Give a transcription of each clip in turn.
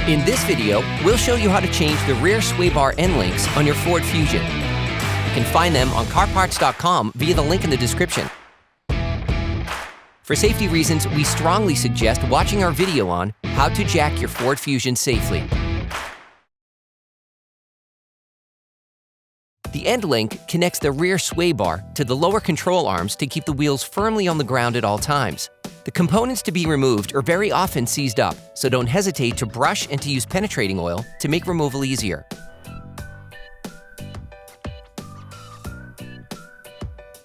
In this video, we'll show you how to change the rear sway bar end links on your Ford Fusion. You can find them on CarParts.com via the link in the description. For safety reasons, we strongly suggest watching our video on how to jack your Ford Fusion safely. The end link connects the rear sway bar to the lower control arms to keep the wheels firmly on the ground at all times. The components to be removed are very often seized up, so don't hesitate to brush and to use penetrating oil to make removal easier.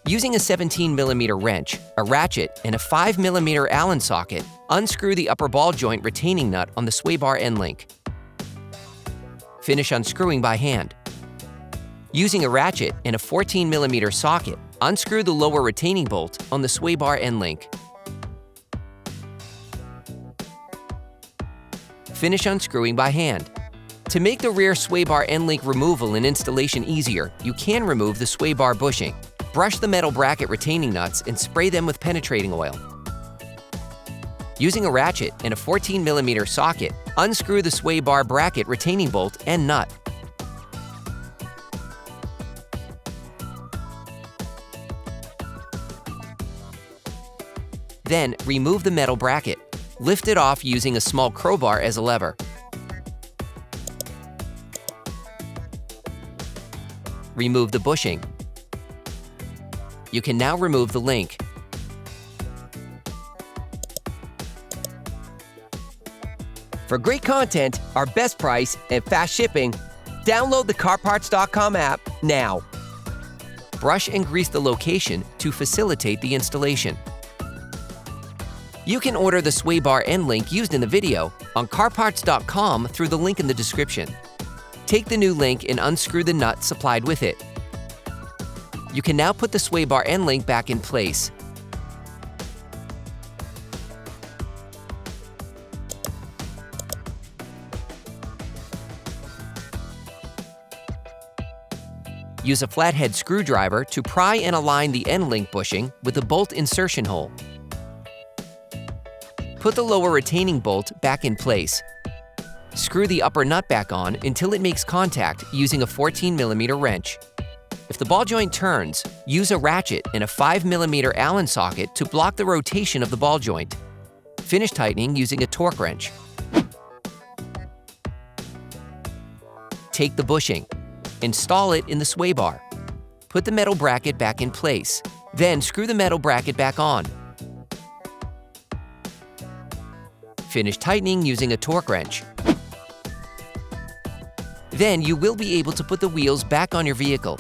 Using a 17mm wrench, a ratchet, and a 5mm Allen socket, unscrew the upper ball joint retaining nut on the sway bar end link. Finish unscrewing by hand. Using a ratchet and a 14mm socket, unscrew the lower retaining bolt on the sway bar end link. Finish unscrewing by hand. To make the rear sway bar end link removal and installation easier, you can remove the sway bar bushing. Brush the metal bracket retaining nuts and spray them with penetrating oil. Using a ratchet and a 14mm socket, unscrew the sway bar bracket retaining bolt and nut. Then, remove the metal bracket. Lift it off using a small crowbar as a lever. Remove the bushing. You can now remove the link. For great content, our best price, and fast shipping, download the CarParts.com app now. Brush and grease the location to facilitate the installation. You can order the sway bar end link used in the video on CarParts.com through the link in the description. Take the new link and unscrew the nut supplied with it. You can now put the sway bar end link back in place. Use a flathead screwdriver to pry and align the end link bushing with the bolt insertion hole. Put the lower retaining bolt back in place. Screw the upper nut back on until it makes contact using a 14mm wrench. If the ball joint turns, use a ratchet and a 5mm Allen socket to block the rotation of the ball joint. Finish tightening using a torque wrench. Take the bushing. Install it in the sway bar. Put the metal bracket back in place. Then screw the metal bracket back on. Finish tightening using a torque wrench. Then you will be able to put the wheels back on your vehicle.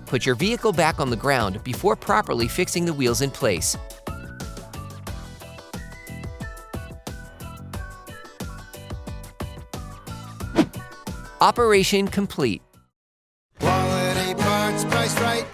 Put your vehicle back on the ground before properly fixing the wheels in place. Operation complete. Quality parts, priced right.